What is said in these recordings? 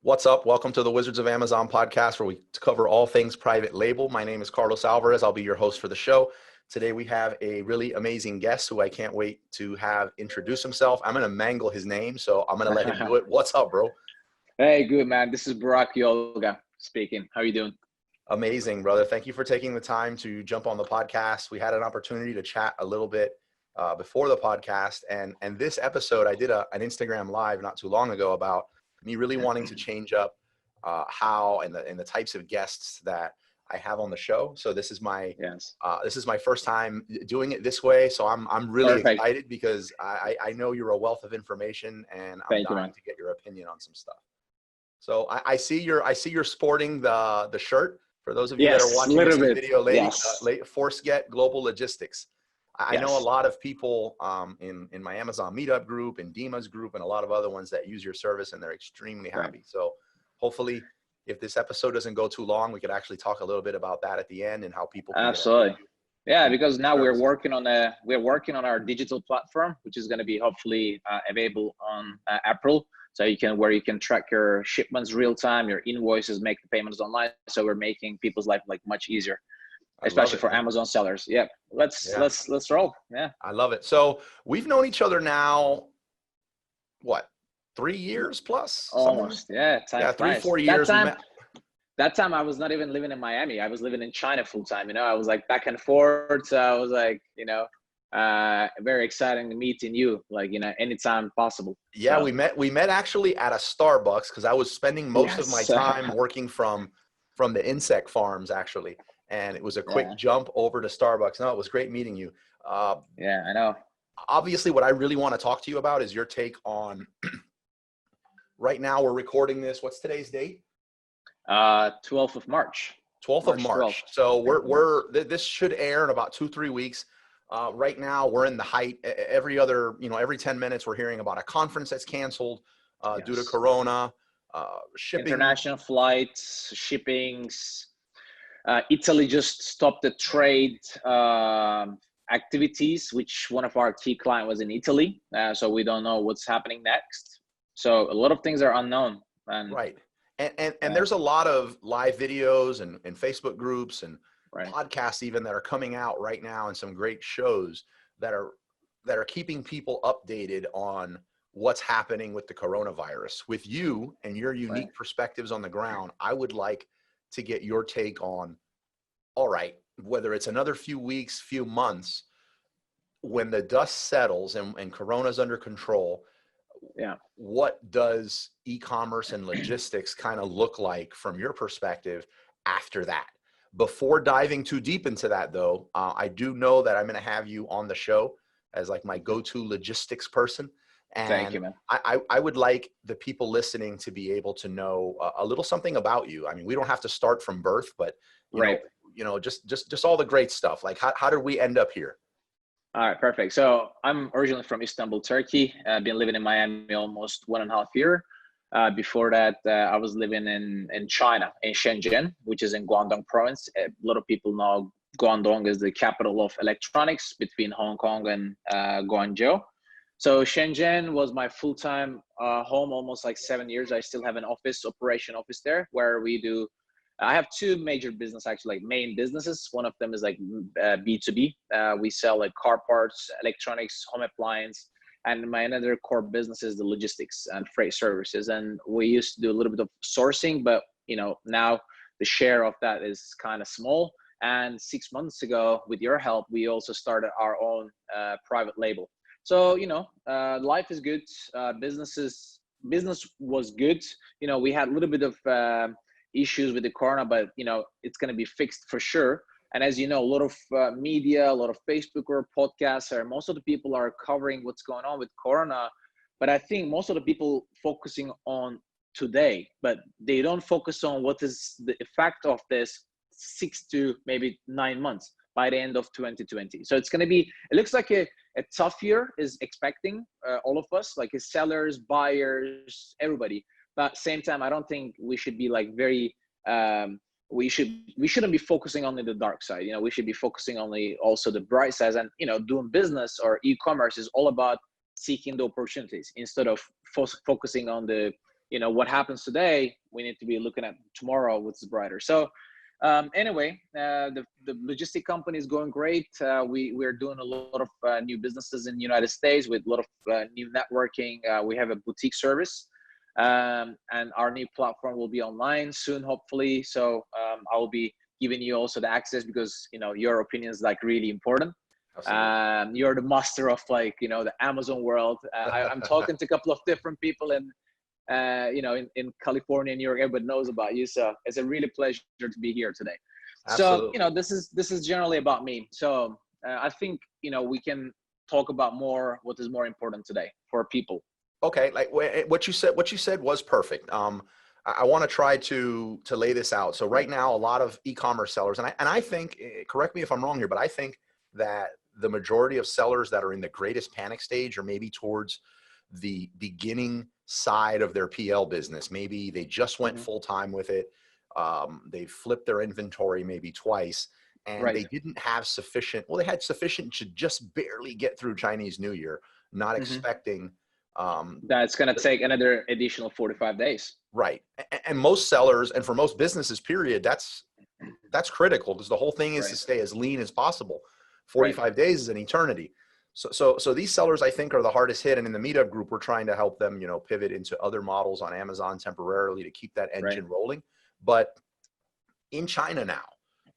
What's up? Welcome to the Wizards of Amazon podcast, where we cover all things private label. My name is Carlos Alvarez. I'll be your host for the show. Today we have a really amazing guest who I can't wait to have introduce himself. I'm going to mangle his name, so I'm going to let him do it. What's up, bro? Hey, good, man. This is Burak Yolga speaking. How are you doing? Amazing, brother. Thank you for taking the time to jump on the podcast. We had an opportunity to chat a little bit before the podcast, and this episode, I did an Instagram live not too long ago about me really wanting to change up how and the types of guests that I have on the show. So this is my first time doing it this way. So I'm really excited because I know you're a wealth of information, and I'm dying to get your opinion on some stuff. So I see you're sporting the shirt. For those of you that are watching this video later, Forceget Global Logistics. I know a lot of people in my Amazon meetup group, in Dima's group, and a lot of other ones that use your service, and they're extremely happy. So hopefully, if this episode doesn't go too long, we could actually talk a little bit about that at the end and how people can because now we're working on our digital platform, which is going to be hopefully available on April. So you can track your shipments real time, your invoices, make the payments online. So we're making people's life much easier, especially for Amazon sellers. Yeah, let's roll. Yeah, I love it. So we've known each other now, what, 3 years plus? Almost. Yeah, 3-4 years. That time I was not even living in Miami. I was living in China full time. I was back and forth. So I was very exciting meeting you, anytime possible. Yeah, so. We met actually at a Starbucks because I was spending most of my time working from the insect farms actually. And it was a quick jump over to Starbucks. No, it was great meeting you. Yeah, I know. Obviously, what I really want to talk to you about is your take on, right now we're recording this. What's today's date? 12th of March. 12th of March. So this should air in about 2-3 weeks. Right now we're in the height. Every 10 minutes we're hearing about a conference that's canceled due to Corona, shipping. International flights, shippings. Italy just stopped the trade activities, which one of our key clients was in Italy. So we don't know what's happening next. So a lot of things are unknown. Right. And there's a lot of live videos and Facebook groups and podcasts even that are coming out right now, and some great shows that are keeping people updated on what's happening with the coronavirus. With you and your unique perspectives on the ground, I would like to get your take on, all right, whether it's another few weeks, few months, when the dust settles and Corona's under control, what does e-commerce and logistics kind of look like from your perspective after that? Before diving too deep into that, though, I do know that I'm going to have you on the show as my go-to logistics person. And thank you, man. I would like the people listening to be able to know a little something about you. I mean, we don't have to start from birth, but just all the great stuff. How did we end up here? All right, perfect. So I'm originally from Istanbul, Turkey. I've been living in Miami almost 1.5 years. Before that, I was living in China, in Shenzhen, which is in Guangdong province. A lot of people know Guangdong is the capital of electronics between Hong Kong and Guangzhou. So Shenzhen was my full-time home, almost 7 years. I still have an operation office there where I have two major business, actually, main businesses. One of them is B2B. We sell car parts, electronics, home appliance. And my another core business is the logistics and freight services. And we used to do a little bit of sourcing, but now the share of that is kind of small. And 6 months ago, with your help, we also started our own private label. So, life is good. Business was good. We had a little bit of issues with the Corona, but it's going to be fixed for sure. And as you know, a lot of media, a lot of Facebook or podcasts, or most of the people are covering what's going on with Corona. But I think most of the people focusing on today, but they don't focus on what is the effect of this 6 to maybe 9 months by the end of 2020. So it's going to be, it looks like a tough year is expecting all of us, sellers, buyers, everybody. But at the same time, I don't think we should be we shouldn't be focusing only the dark side. We should be focusing only also the bright side. And doing business or e-commerce is all about seeking the opportunities instead of focusing on the what happens today, we need to be looking at tomorrow, what's brighter. So anyway, the logistic company is going great. We're doing a lot of new businesses in the United States with a lot of new networking. We have a boutique service, and our new platform will be online soon, hopefully. So I will be giving you also the access, because your opinion is like really important. You're the master of the Amazon world. I'm talking to a couple of different people in California and New York. Everybody knows about you, so it's a really pleasure to be here today. Absolutely. So this is generally about me. So I think we can talk about what is more important today for people. Okay, like what you said was perfect. I want to try to lay this out. So right now, a lot of e-commerce sellers, and I think, correct me if I'm wrong here, but I think that the majority of sellers that are in the greatest panic stage, or maybe towards the beginning side of their PL business, maybe they just went full time with it. They flipped their inventory maybe twice, and they didn't have sufficient. Well, they had sufficient to just barely get through Chinese New Year, not expecting. That's going to take another additional 45 days. Right. And most sellers, and for most businesses, period, that's critical, because the whole thing is to stay as lean as possible. 45 days is an eternity. So these sellers, I think, are the hardest hit. And in the meetup group, we're trying to help them, pivot into other models on Amazon temporarily to keep that engine rolling. But in China now,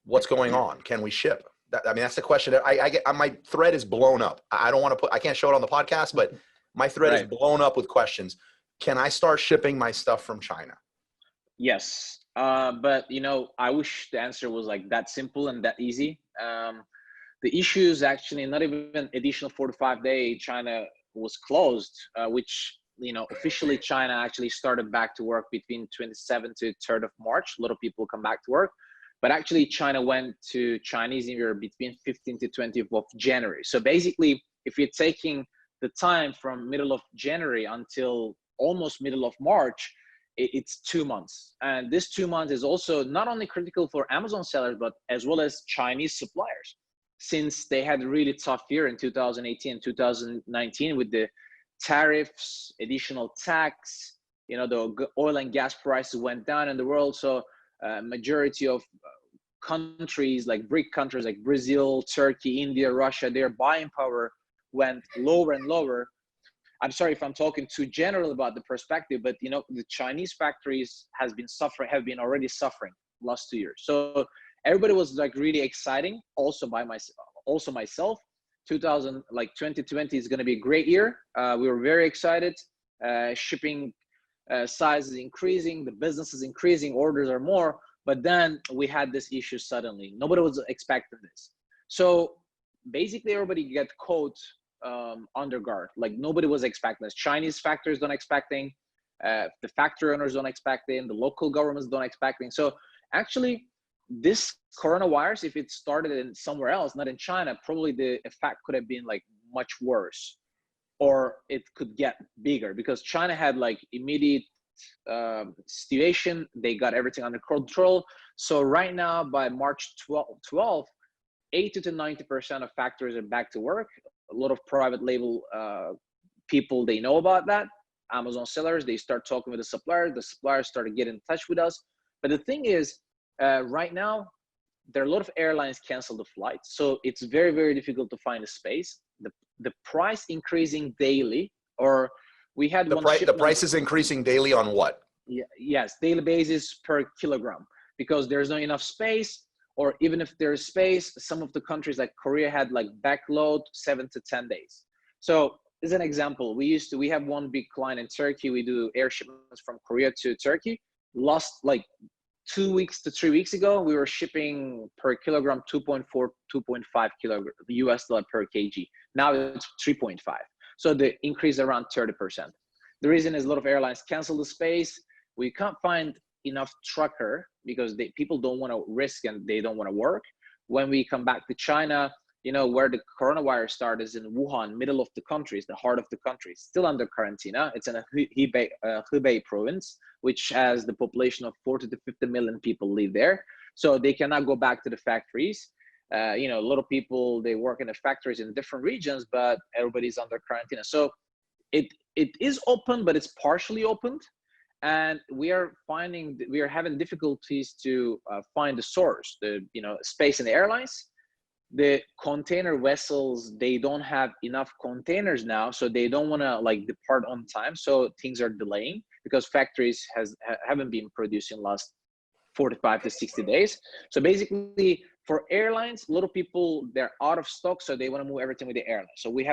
what's going on? Can we ship? That's the question. I get. My thread is blown up. I don't want to I can't show it on the podcast, but my thread is blown up with questions. Can I start shipping my stuff from China? Yes. But I wish the answer was like that simple and that easy. The issue is actually not even additional 45-day. China was closed, which, officially China actually started back to work between 27th to 3rd of March. A lot of people come back to work, but actually China went to Chinese New Year between 15th to 20th of January. So basically, if you're taking the time from middle of January until almost middle of March, it's 2 months. And this 2 months is also not only critical for Amazon sellers, but as well as Chinese suppliers, since they had a really tough year in 2018 and 2019 with the tariffs, additional tax, the oil and gas prices went down in the world. So majority of countries, like BRIC countries like Brazil, Turkey, India, Russia, their buying power went lower and lower. I'm sorry if I'm talking too general about the perspective, but the Chinese factories have been already suffering last 2 years. So everybody was like really exciting. Also myself, 2020 is going to be a great year. We were very excited. Shipping size is increasing, the business is increasing, orders are more. But then we had this issue suddenly. Nobody was expecting this. So basically, everybody get caught under guard. Like nobody was expecting this. Chinese factories don't expecting, the factory owners don't expecting, the local governments don't expecting. So actually, this coronavirus, if it started in somewhere else, not in China, probably the effect could have been like much worse, or it could get bigger, because China had like immediate situation. They got everything under control. So right now, by March 12th, 80 to 90% of factories are back to work. A lot of private label people, they know about that. Amazon sellers, they start talking with the suppliers. The suppliers started getting in touch with us. But the thing is, right now, there are a lot of airlines cancel the flights. So it's very, very difficult to find a space. The price increasing daily, or we had the price is increasing daily on what? Yes, daily basis per kilogram, because there's not enough space. Or even if there's space, some of the countries like Korea had like backload 7 to 10 days. So as an example, we have one big client in Turkey. We do air shipments from Korea to Turkey. Last like 2 weeks to 3 weeks ago, we were shipping per kilogram 2.4, 2.5 kilogram US dollar per kg. Now it's 3.5. So the increase around 30%. The reason is a lot of airlines cancel the space. We can't find enough trucker because people don't want to risk and they don't want to work. When we come back to China, where the coronavirus started is in Wuhan, middle of the country, the heart of the country, still under quarantine. It's in a Hubei province, which has the population of 40 to 50 million people live there. So they cannot go back to the factories. A lot of people, they work in the factories in different regions, but everybody's under quarantine. So it is open, but it's partially opened. and we are having difficulties to find the source, the space in the airlines. The container vessels, they don't have enough containers now, so they don't want to like depart on time, so things are delaying because factories haven't been producing last 45 to 60 days. So basically for airlines, a lot of people, they're out of stock, so they want to move everything with the airline. So we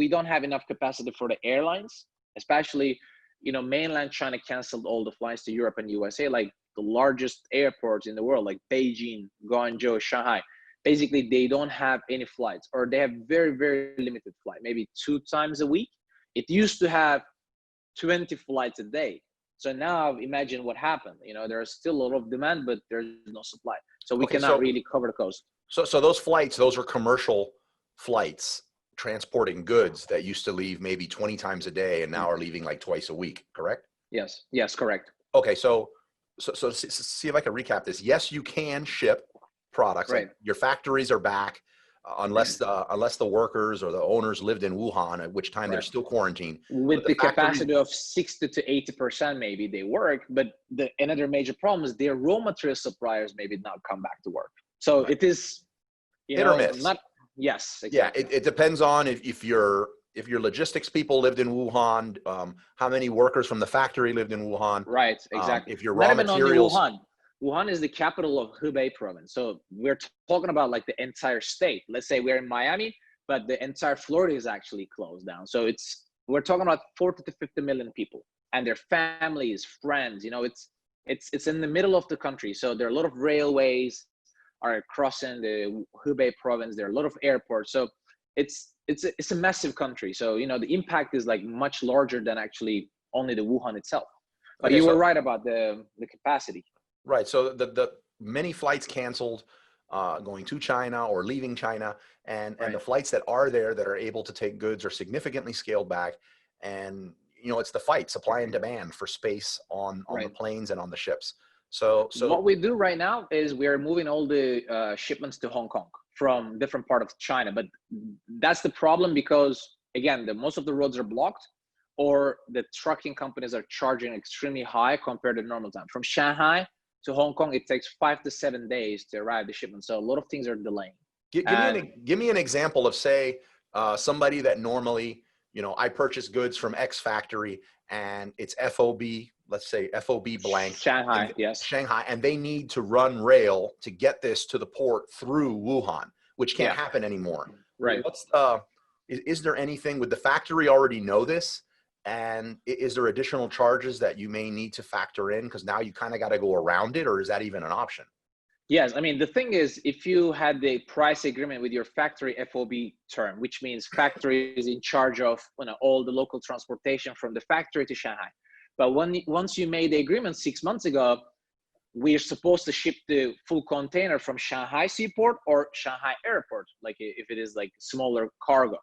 don't have enough capacity for the airlines, especially mainland China canceled all the flights to Europe and USA, like the largest airports in the world, like Beijing, Guangzhou, Shanghai. Basically they don't have any flights, or they have very, very limited flight, maybe 2 times a week. It used to have 20 flights a day. So now imagine what happened. There's still a lot of demand, but there's no supply. So we cannot really cover the coast. So those flights, those are commercial flights transporting goods that used to leave maybe 20 times a day and now are leaving like twice a week, correct? Yes, correct. Okay, so see if I can recap this. Yes, you can ship products. Right. Like your factories are back, unless the workers or the owners lived in Wuhan, at which time they're still quarantined. With the capacity of 60 to 80%, maybe they work, but another major problem is their raw material suppliers maybe not come back to work. So it is, hit or miss. Yes, exactly. Yeah, it depends on if your logistics people lived in Wuhan, how many workers from the factory lived in Wuhan. Right, exactly. If your raw materials. Wuhan is the capital of Hubei province. So we're talking about like the entire state. Let's say we're in Miami, but the entire Florida is actually closed down. So we're talking about 40 to 50 million people and their families, friends. It's in the middle of the country. So there are a lot of railways are crossing the Hubei province. There are a lot of airports. So it's a massive country. So the impact is like much larger than actually only the Wuhan itself. But you were right about the capacity. Right. So the many flights canceled going to China or leaving China, and the flights that are there that are able to take goods are significantly scaled back. And it's the fight, supply and demand for space on the planes and on the ships. So what we do right now is we are moving all the shipments to Hong Kong from different part of China. But that's the problem because again, most of the roads are blocked, or the trucking companies are charging extremely high compared to normal time. From Shanghai to Hong Kong, it takes 5 to 7 days to arrive the shipment. So a lot of things are delaying. Give me an example of, say, somebody that normally, I purchase goods from X factory and it's FOB, let's say FOB blank. Shanghai, yes. Shanghai, and they need to run rail to get this to the port through Wuhan, which can't happen anymore. Right. Is there anything, would the factory already know this? And is there additional charges that you may need to factor in? Because now you kind of got to go around it, or is that even an option? Yes, I mean, the thing is, if you had the price agreement with your factory FOB term, which means factory is in charge of all the local transportation from the factory to Shanghai. But once you made the agreement 6 months ago, we're supposed to ship the full container from Shanghai seaport or Shanghai airport, like if it is like smaller cargo.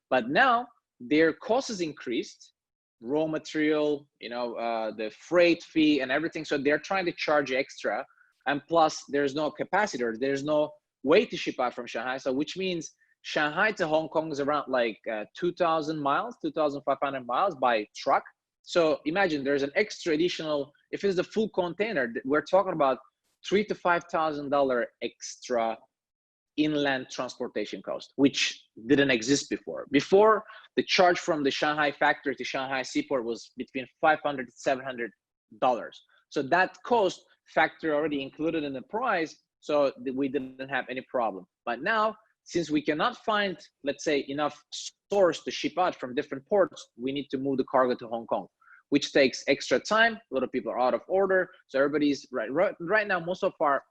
But now their cost is increased, raw material, the freight fee and everything. So they're trying to charge extra. And plus there's no capacity, or there's no way to ship out from Shanghai. So which means Shanghai to Hong Kong is around like 2,000 miles, 2,500 miles by truck. So imagine there's an extra additional, if it's the full container, we're talking about $3,000 to $5,000 extra inland transportation cost, which didn't exist before. Before, the charge from the Shanghai factory to Shanghai seaport was between $500 to $700. So that cost factory already included in the price, so we didn't have any problem. But now, since we cannot find, let's say, enough source to ship out from different ports, we need to move the cargo to Hong Kong, which takes extra time. A lot of people are out of order. So everybody's right now, most of our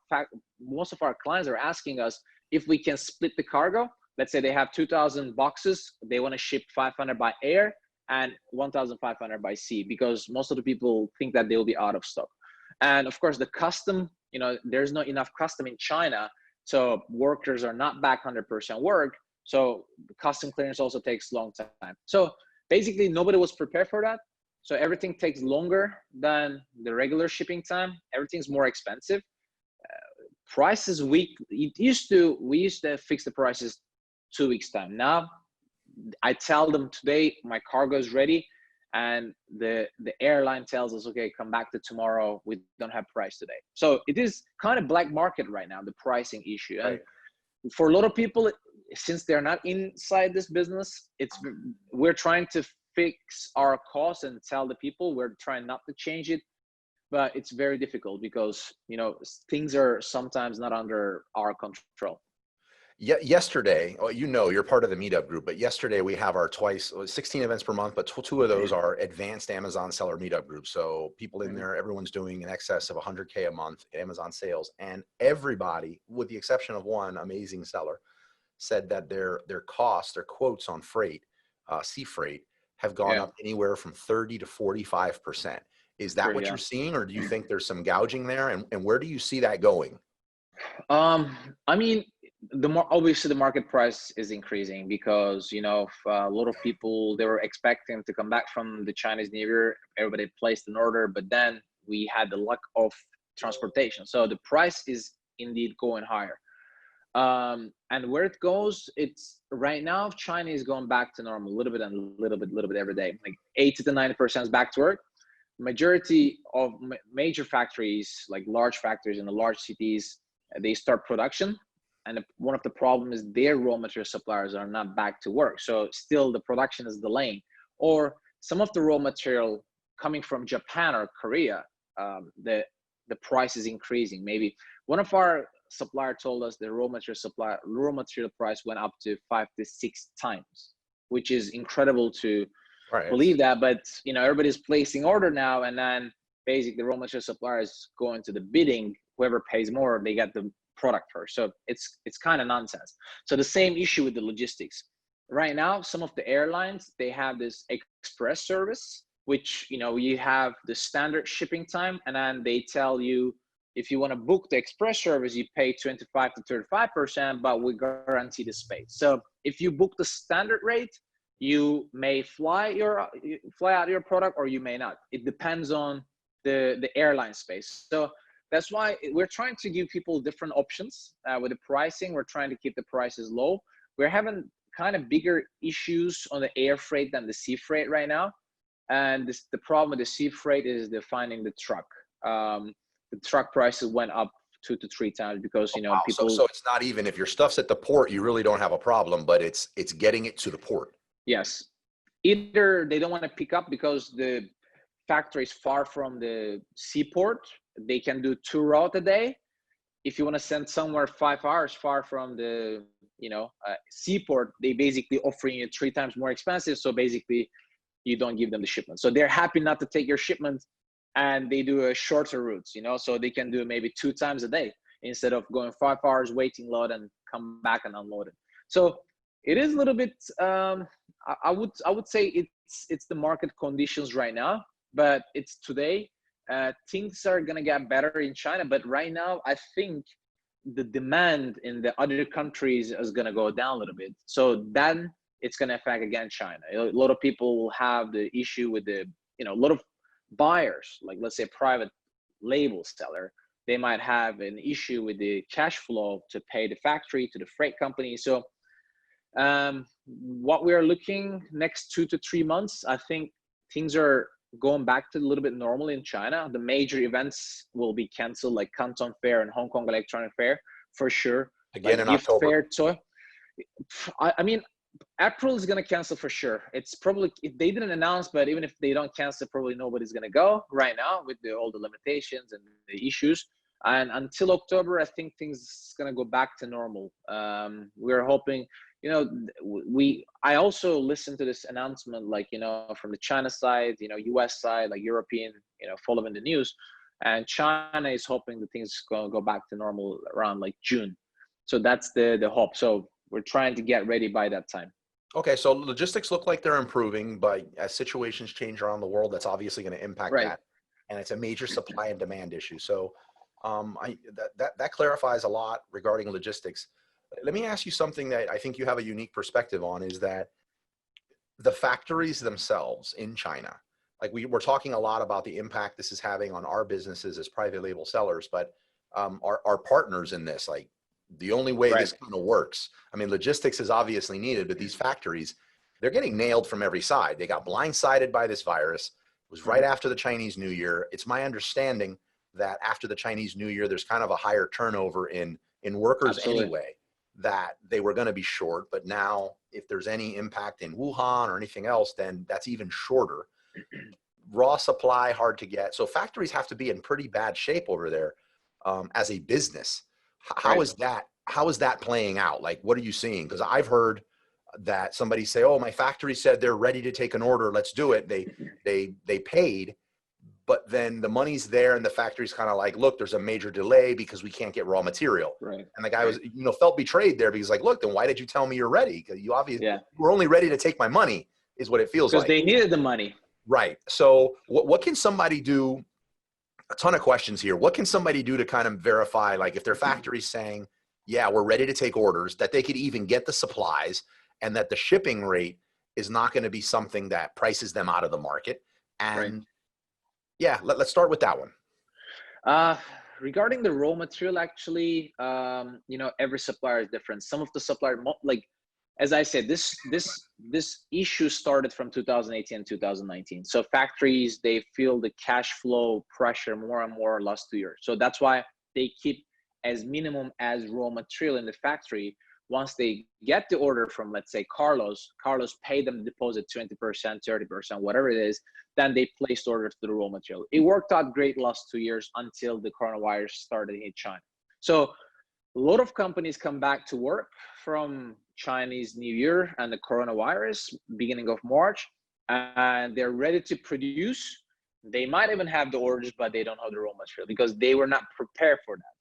clients are asking us if we can split the cargo. Let's say they have 2,000 boxes. They want to ship 500 by air and 1,500 by sea, because most of the people think that they'll be out of stock. And of course, the custom, there's not enough custom in China. So workers are not back 100% work. So the custom clearance also takes a long time. So basically nobody was prepared for that. So everything takes longer than the regular shipping time. Everything's more expensive. Prices, we used to fix the prices 2 weeks time. Now I tell them today, my cargo is ready. and the airline tells us, okay, come back to tomorrow, we don't have price today. So it is kind of black market right now, the pricing issue. And for a lot of people, since they're not inside this business, we're trying to fix our costs and tell the people we're trying not to change it, but it's very difficult because things are sometimes not under our control. Yesterday, you're part of the meetup group, but yesterday we have our 16 events per month, but two of those are advanced Amazon seller meetup groups. So people in there, everyone's doing in excess of 100K a month Amazon sales, and everybody, with the exception of one amazing seller, said that their costs, their quotes on freight, sea freight, have gone up anywhere from 30 to 45%. Is that what you're seeing, or do you think there's some gouging there? And where do you see that going? I mean, obviously the market price is increasing because a lot of people, they were expecting to come back from the Chinese New Year. Everybody placed an order, but then we had the lack of transportation, so the price is indeed going higher. And where it goes, it's right now China is going back to normal, a little bit every day. Like 80 to 90% is back to work. Majority of major factories, like large factories in the large cities, they start production. And one of the problems is their raw material suppliers are not back to work. So still the production is delaying, or some of the raw material coming from Japan or Korea, the price is increasing. Maybe one of our supplier told us the raw material price went up to 5 to 6 times, which is incredible to believe that. But everybody's placing order now, and then basically the raw material supplier is going to the bidding. Whoever pays more, they get the product first. So it's kind of nonsense. So the same issue with the logistics right now. Some of the airlines, they have this express service, which you have the standard shipping time, and then they tell you if you want to book the express service, you pay 25 to 35%, but we guarantee the space. So if you book the standard rate, you may fly out your product, or you may not. It depends on the airline space. So that's why we're trying to give people different options with the pricing. We're trying to keep the prices low. We're having kind of bigger issues on the air freight than the sea freight right now. And the problem with the sea freight is finding the truck. The truck prices went up 2 to 3 times because people. So it's not even if your stuff's at the port, you really don't have a problem, but it's getting it to the port. Yes, either they don't want to pick up because the factory is far from the seaport. They can do 2 routes a day. If you want to send somewhere 5 hours far from the seaport, they basically offering you 3 times more expensive. So basically, you don't give them the shipment. So they're happy not to take your shipment, and they do a shorter routes. So they can do maybe 2 times a day instead of going 5 hours, waiting load, and come back and unload it. So it is a little bit. I would say it's the market conditions right now, but it's today. Things are gonna get better in China, but right now I think the demand in the other countries is gonna go down a little bit. So then it's gonna affect again China. A lot of people will have the issue with a lot of buyers, like let's say private label seller, they might have an issue with the cash flow to pay the factory to the freight company. So what we are looking next 2 to 3 months, I think things are going back to a little bit normal in China. The major events will be canceled, like Canton Fair and Hong Kong Electronic Fair for sure. Again like in October. Fair, so I mean, April is going to cancel for sure. It's probably, if they didn't announce, but even if they don't cancel, probably nobody's going to go right now with all the limitations and the issues. And until October, I think things going to go back to normal. We're hoping, I also listened to this announcement, like, from the China side, US side, like European, following the news. And China is hoping that things going to go back to normal around like June. So that's the hope. So we're trying to get ready by that time. Okay, so logistics look like they're improving, but as situations change around the world, that's obviously going to impact that, and it's a major supply and demand issue. So that clarifies a lot regarding logistics. Let me ask you something that I think you have a unique perspective on, is that the factories themselves in China, like we're talking a lot about the impact this is having on our businesses as private label sellers, but our partners in this, like, the only way this kind of works, I mean, logistics is obviously needed, but these factories, they're getting nailed from every side. They got blindsided by this virus. It was right after the Chinese New Year. It's my understanding that after the Chinese New Year, there's kind of a higher turnover in workers Absolutely. anyway, that they were going to be short. But now if there's any impact in Wuhan or anything else, then that's even shorter. Raw supply, hard to get. So factories have to be in pretty bad shape over there as a business. How Right. is that? How is that playing out? Like, what are you seeing? Because I've heard that somebody say, "Oh, my factory said they're ready to take an order. Let's do it." They paid, but then the money's there, and the factory's kind of like, "Look, there's a major delay because we can't get raw material." Right. And the guy Right. was, felt betrayed there because, like, look, then why did you tell me you're ready? Because you obviously Yeah. were only ready to take my money, is what it feels Because like. they needed the money. Right. So, what can somebody do? A ton of questions here. What can somebody do to kind of verify, like, if their factory's saying, yeah, we're ready to take orders, that they could even get the supplies, and that the shipping rate is not going to be something that prices them out of the market? Right. And yeah, let's start with that one. Uh, Regarding the raw material, actually, every supplier is different. Some of the supplier, like as I said, this issue started from 2018 and 2019. So factories, they feel the cash flow pressure more and more last 2 years. So that's why they keep as minimum as raw material in the factory. Once they get the order from, let's say, Carlos pay them the deposit 20%, 30%, whatever it is, then they placed orders to the raw material. It worked out great last 2 years until the coronavirus started in China. So a lot of companies come back to work from Chinese New Year and the coronavirus beginning of March, and they're ready to produce. They might even have the orders, but they don't have the raw material because they were not prepared for that.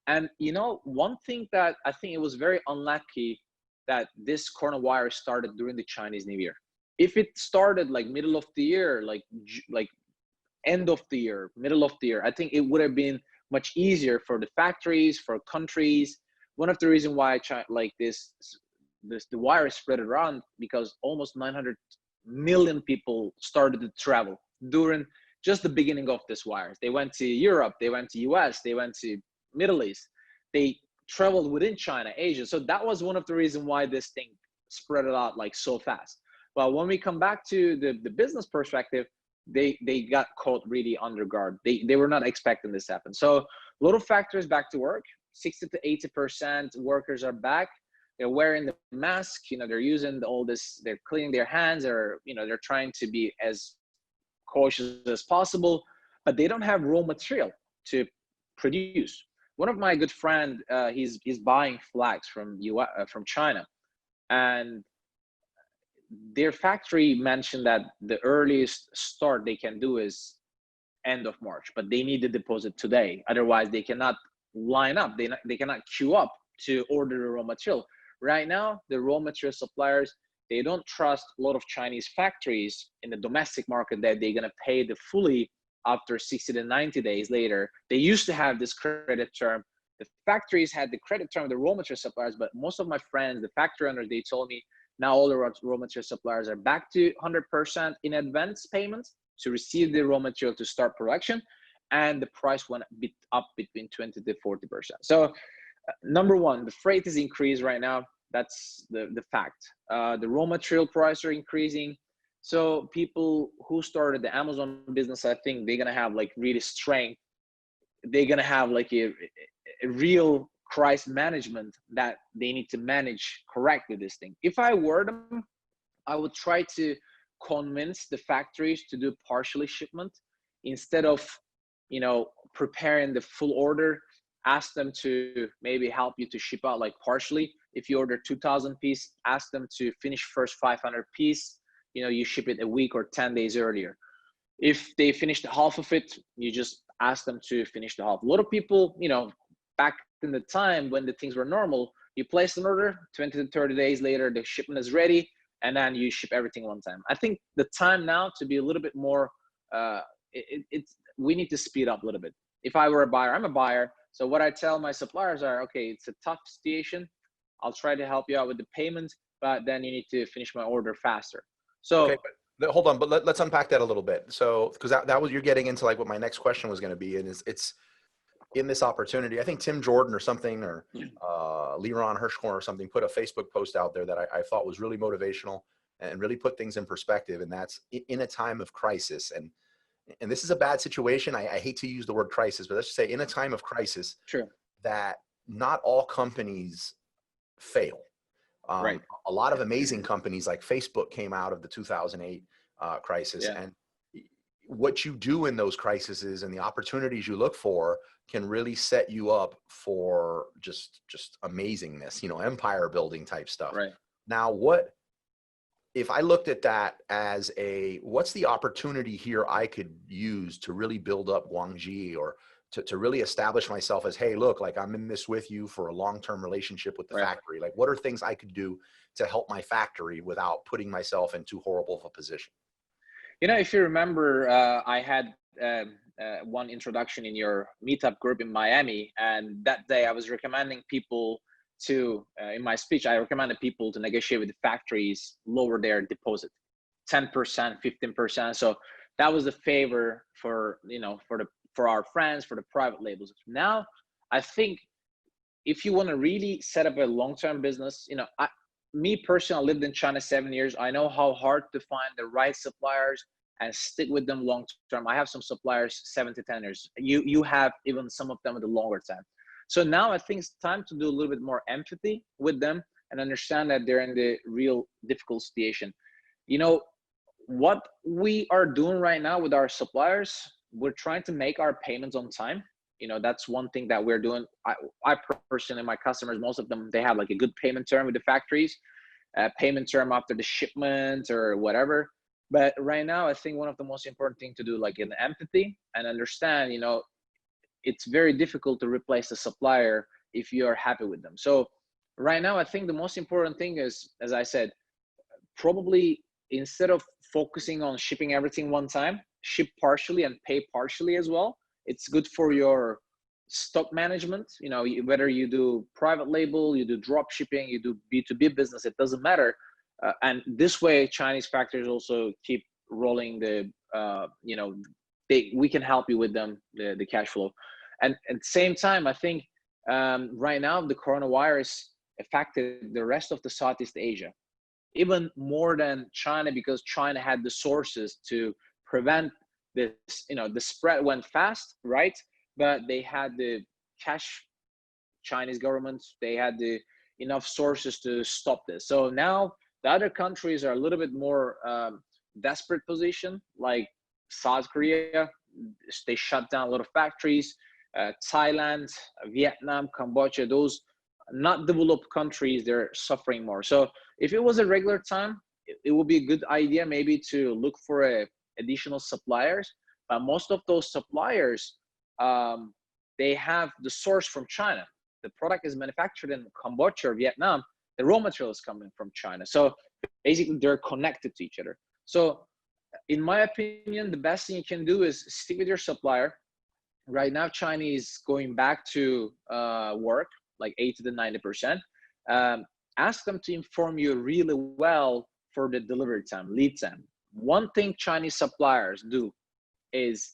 And one thing that I think it was very unlucky that this coronavirus started during the Chinese New Year. If it started like middle of the year, like end of the year, middle of the year, I think it would have been much easier for the factories, for countries. One of the reasons why the virus spread around, because almost 900 million people started to travel during just the beginning of this virus. They went to Europe, they went to US, they went to Middle East, they traveled within China, Asia. So that was one of the reasons why this thing spread it out like so fast. But when we come back to the business perspective, they got caught really under guard. They were not expecting this to happen. So a lot of factories back to work, 60 to 80% workers are back. They're wearing the mask, they're using all this, they're cleaning their hands, or they're trying to be as cautious as possible, but they don't have raw material to produce. One of my good friend, he's buying flags from China, and their factory mentioned that the earliest start they can do is end of March, but they need the deposit today. Otherwise, they cannot line up. They cannot queue up to order the raw material. Right now, the raw material suppliers, they don't trust a lot of Chinese factories in the domestic market that they're gonna pay the fully after 60 to 90 days later. They used to have this credit term. The factories had the credit term of the raw material suppliers, but most of my friends, the factory owners, they told me now all the raw material suppliers are back to 100% in advance payments to receive the raw material to start production, and the price went up between 20 to 40%. So number one, the freight is increased right now. That's the fact. The raw material price are increasing. So people who started the Amazon business, I think they're gonna have like really strength. They're gonna have like a real crisis management that they need to manage correctly this thing. If I were them, I would try to convince the factories to do partially shipment instead of preparing the full order. Ask them to maybe help you to ship out like partially. If you order 2,000 piece, ask them to finish first 500 piece. You ship it a week or 10 days earlier. If they finish the half of it, you just ask them to finish the half. A lot of people, back in the time when the things were normal, you place an order, 20 to 30 days later, the shipment is ready, and then you ship everything one time. I think the time now to be a little bit more, we need to speed up a little bit. If I were a buyer, I'm a buyer. So what I tell my suppliers are, okay, it's a tough situation. I'll try to help you out with the payment, but then you need to finish my order faster. So Okay, but hold on, but let's unpack that a little bit. So, because that was, you're getting into like what my next question was going to be, and it's in this opportunity. I think Tim Jordan or something, or Leron Hirschhorn or something, put a Facebook post out there that I thought was really motivational. and really put things in perspective. And that's in a time of crisis. And this is a bad situation. I hate to use the word crisis, but let's just say in a time of crisis, Sure. that not all companies fail. Right. A lot of amazing companies like Facebook came out of the 2008 crisis. Yeah. And what you do in those crises and the opportunities you look for can really set you up for just amazingness, empire building type stuff. Right. Now, if I looked at that as what's the opportunity here I could use to really build up Guangxi, or to really establish myself as, hey, look, like I'm in this with you for a long-term relationship with the Right. factory. Like, what are things I could do to help my factory without putting myself in too horrible of a position? If you remember, I had one introduction in your meetup group in Miami, and that day I was recommending people to, in my speech, I recommended people to negotiate with the factories, lower their deposit, 10%, 15%. So that was a favor for, for our friends, for the private labels. Now, I think if you want to really set up a long-term business, me personally, I lived in China 7 years. I know how hard to find the right suppliers and stick with them long term. I have some suppliers 7 to 10 years. You have even some of them with a longer time. So now I think it's time to do a little bit more empathy with them and understand that they're in the real difficult situation. What we are doing right now with our suppliers, we're trying to make our payments on time. That's one thing that we're doing. I personally, my customers, most of them, they have like a good payment term with the factories, payment term after the shipment or whatever. But right now, I think one of the most important things to do, like in empathy and understand, it's very difficult to replace a supplier if you are happy with them. So right now, I think the most important thing is, as I said, probably instead of focusing on shipping everything one time, ship partially and pay partially as well. It's good for your stock management. Whether you do private label, you do drop shipping, you do B2B business, it doesn't matter. And this way, Chinese factories also keep rolling we can help you with them, the cash flow. And at the same time, I think right now the coronavirus affected the rest of the Southeast Asia, even more than China, because China had the sources to prevent this. The spread went fast, right? But they had the cash, Chinese government, they had the enough sources to stop this. So now the other countries are a little bit more desperate position, like South Korea. They shut down a lot of factories. Thailand, Vietnam, Cambodia, those not developed countries, they're suffering more. So if it was a regular time, it would be a good idea maybe to look for additional suppliers. But most of those suppliers, they have the source from China. The product is manufactured in Cambodia or Vietnam. The raw material is coming from China. So basically they're connected to each other. So in my opinion, the best thing you can do is stick with your supplier. Right now, China is going back to work, like 80 to 90%. Ask them to inform you really well for the delivery time, lead time. One thing Chinese suppliers do is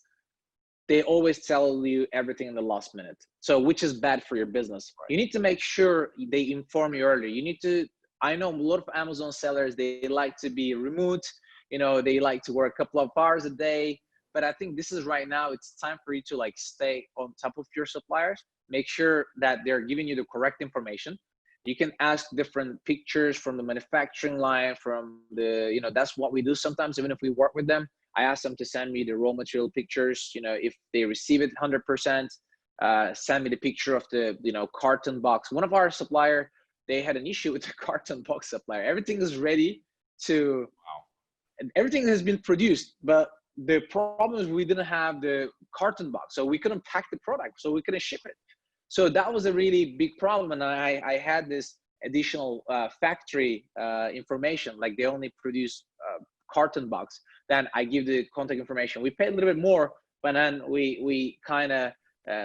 they always tell you everything in the last minute. So which is bad for your business. Right. You need to make sure they inform you earlier. I know a lot of Amazon sellers, they like to be remote, they like to work a couple of hours a day. But I think this is right now, it's time for you to like stay on top of your suppliers, make sure that they're giving you the correct information. You can ask different pictures from the manufacturing line, from the, that's what we do sometimes, even if we work with them. I ask them to send me the raw material pictures, if they receive it 100%, send me the picture of the, carton box. One of our supplier, they had an issue with the carton box supplier. Everything is ready to, and everything has been produced, but the problem is we didn't have the carton box, so we couldn't pack the product, so we couldn't ship it. So that was a really big problem, and I had this additional factory information, like they only produce carton box. Then I give the contact information. We paid a little bit more, but then we kind of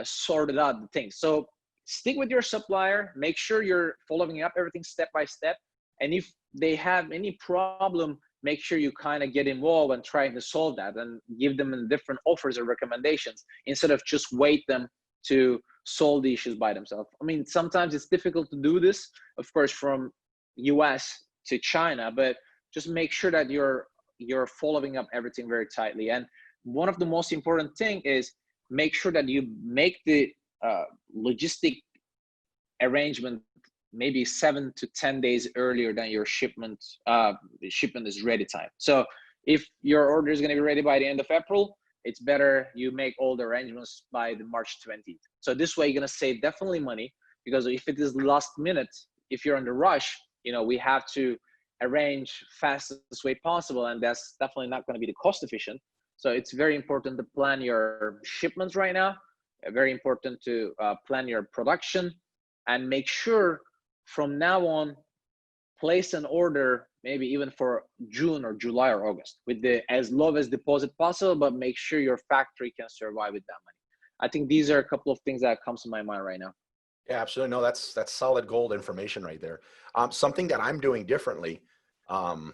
sorted out the things. So stick with your supplier, make sure you're following up everything step by step, and if they have any problem, make sure you kind of get involved and try to solve that and give them different offers or recommendations instead of just wait them to solve the issues by themselves. I mean, sometimes it's difficult to do this, of course, from US to China, but just make sure that you're following up everything very tightly. And one of the most important thing is make sure that you make the logistic arrangement maybe 7 to 10 days earlier than your shipment is ready time. So if your order is going to be ready by the end of April, it's better you make all the arrangements by the March 20th. So this way you're going to save definitely money, because if it is last minute, if you're in the rush, we have to arrange fastest way possible, and that's definitely not going to be the cost efficient. So it's very important to plan your shipments right now. Very important to plan your production, and make sure from now on, place an order maybe even for June or July or August with the as low as deposit possible, but make sure your factory can survive with that money. I think these are a couple of things that comes to my mind right now. Yeah, absolutely. No, that's solid gold information right there. Something that I'm doing differently. Um,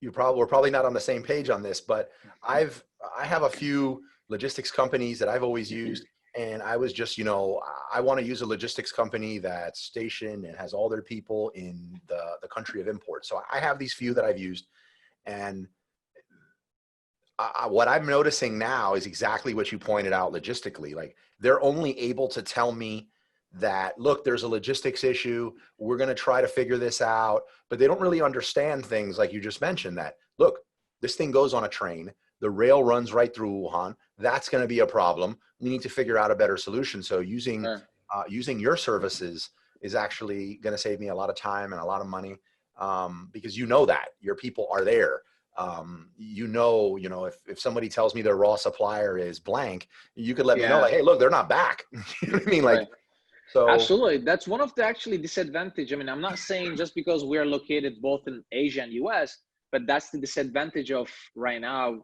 we're probably not on the same page on this, but I have a few logistics companies that I've always used, and I was just, I want to use a logistics company that's stationed and has all their people in the country of import. So I have these few that I've used, and what I'm noticing now is exactly what you pointed out logistically. Like, they're only able to tell me that, look, there's a logistics issue, we're going to try to figure this out, but they don't really understand things like you just mentioned, that, look, this thing goes on a train, the rail runs right through Wuhan, that's going to be a problem, we need to figure out a better solution. So using your services is actually going to save me a lot of time and a lot of money, because that your people are there. If somebody tells me their raw supplier is blank, you could let me know, like, hey, look, they're not back. You know what I mean? Like, so absolutely, that's one of the actually disadvantage. I mean, I'm not saying just because we are located both in Asia and US, but that's the disadvantage of right now.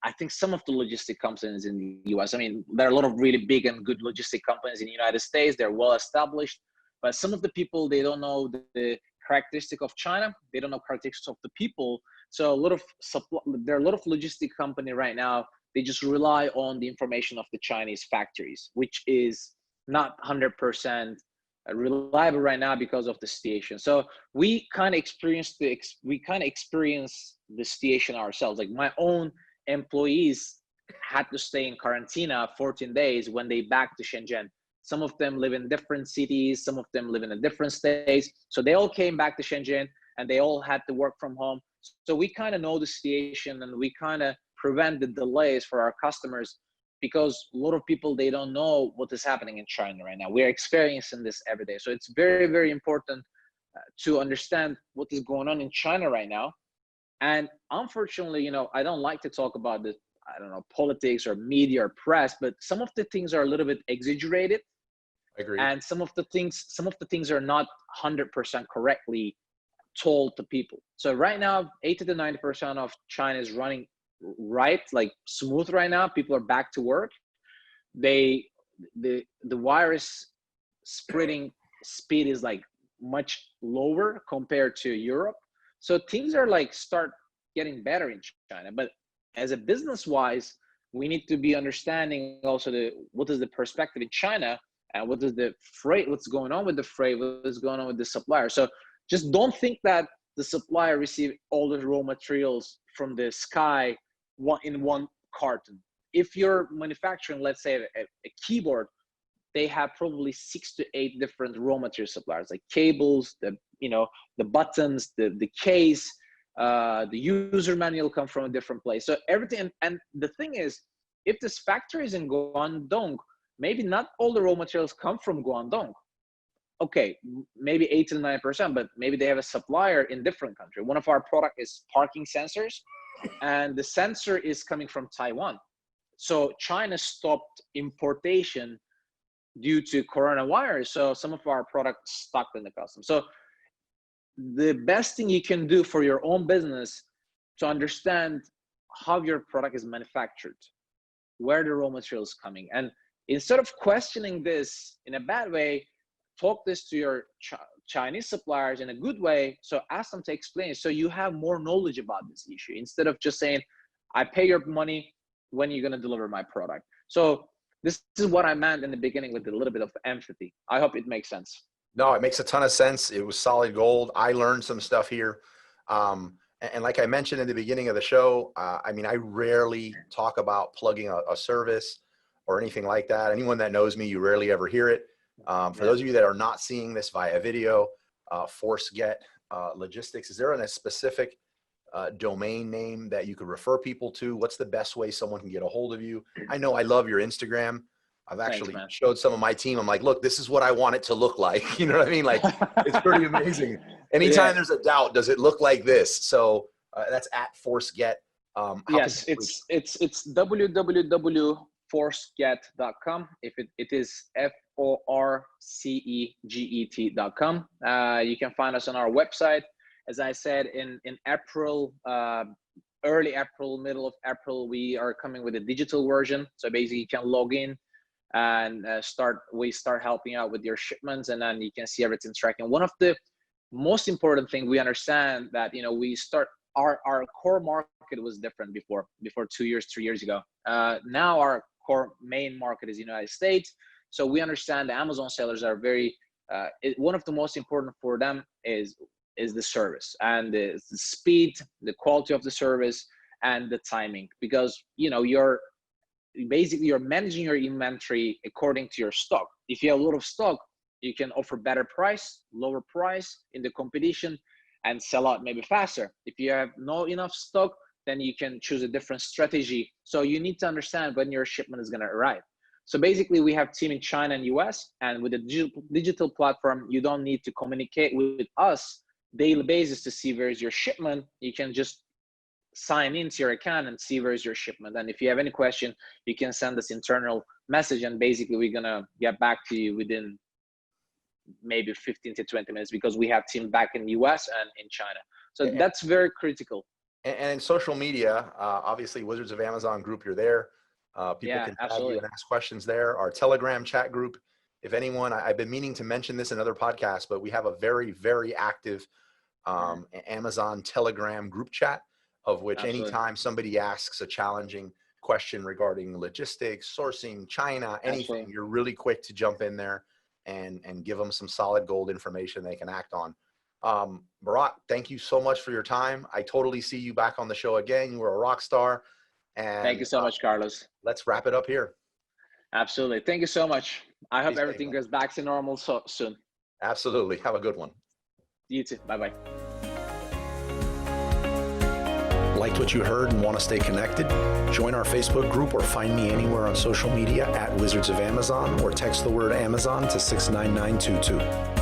I think some of the logistic companies in the US, I mean, there are a lot of really big and good logistic companies in the United States. They're well established, but some of the people, they don't know the characteristic of China. They don't know characteristics of the people. So there are a lot of logistic company right now. They just rely on the information of the Chinese factories, which is not 100% reliable right now because of the situation. So we kind of experience the situation ourselves. Like, my own employees had to stay in quarantine 14 days when they back to Shenzhen. Some of them live in different cities, some of them live in a different states. So they all came back to Shenzhen and they all had to work from home. So we kind of know the situation, and we kind of prevent the delays for our customers, because a lot of people, they don't know what is happening in China right now. We're experiencing this every day. So it's very, very important to understand what is going on in China right now. And unfortunately, I don't like to talk about the, politics or media or press, but some of the things are a little bit exaggerated. I agree. And some of the things are not 100% correctly told to people. So right now, 80 to 90% of China is running right, like smooth right now. People are back to work. The virus spreading speed is like much lower compared to Europe. So things are like start getting better in China. But as a business wise, we need to be understanding also what is the perspective in China, and what is the freight, what's going on with the freight, what's going on with the supplier. So just don't think that the supplier receive all the raw materials from the sky in one carton. If you're manufacturing, let's say a keyboard, they have probably 6 to 8 different raw material suppliers, like cables, the buttons, the case, the user manual come from a different place. So everything, and the thing is, if this factory is in Guangdong, maybe not all the raw materials come from Guangdong. Okay, maybe 8 to 9%, but maybe they have a supplier in different country. One of our product is parking sensors, and the sensor is coming from Taiwan. So China stopped importation due to coronavirus. So some of our products stuck in the customs. So the best thing you can do for your own business to understand how your product is manufactured, where the raw material is coming. And instead of questioning this in a bad way, talk this to your Chinese suppliers in a good way. So ask them to explain, so you have more knowledge about this issue, instead of just saying, I pay your money, when you're going to deliver my product. So this is what I meant in the beginning with a little bit of empathy. I hope it makes sense. No, it makes a ton of sense. It was solid gold. I learned some stuff here. And like I mentioned in the beginning of the show, I mean, I rarely talk about plugging a service or anything like that. Anyone that knows me, you rarely ever hear it. For those of you that are not seeing this via video, Forceget Logistics, is there a specific domain name that you could refer people to? What's the best way someone can get a hold of you? I know I love your Instagram. I've actually showed some of my team. I'm like, look, this is what I want it to look like. You know what I mean? Like, it's pretty amazing. Anytime there's a doubt, does it look like this? So that's at Forceget. Yes, it's www.forceget.com. If it is forceget.com. You can find us on our website. As I said, in April, early April, middle of April, we are coming with a digital version. So basically, you can log in and we start helping out with your shipments, and then you can see everything tracking. One of the most important thing, we understand that, you know, we start our core market was different before 2 years, 3 years ago. Now our core main market is United States. So we understand the Amazon sellers are very one of the most important for them is the service and the speed, the quality of the service, and the timing, because, you know, you're managing your inventory according to your stock. If you have a lot of stock, you can offer better price, lower price in the competition, and sell out maybe faster. If you have not enough stock, then you can choose a different strategy. So you need to understand when your shipment is going to arrive. So basically, we have team in China and US, and with the digital platform, you don't need to communicate with us daily basis to see where's your shipment. You can just sign into your account and see where's your shipment. And if you have any question, you can send us internal message, and basically we're gonna get back to you within maybe 15 to 20 minutes, because we have team back in the US and in China. So that's very critical. And in social media, obviously Wizards of Amazon group, you're there. People can tag you and ask questions there. Our Telegram chat group, if anyone, I've been meaning to mention this in other podcasts, but we have a very, very active Amazon Telegram group chat, of which anytime somebody asks a challenging question regarding logistics, sourcing, China, anything, you're really quick to jump in there and give them some solid gold information they can act on. Burak, thank you so much for your time. I totally see you back on the show again. You were a rock star. And thank you so much, Carlos. Let's wrap it up here. Absolutely. Thank you so much. I hope everything goes back to normal soon. Absolutely. Have a good one. You too. Bye-bye. Liked what you heard and want to stay connected? Join our Facebook group or find me anywhere on social media at Wizards of Amazon, or text the word Amazon to 69922.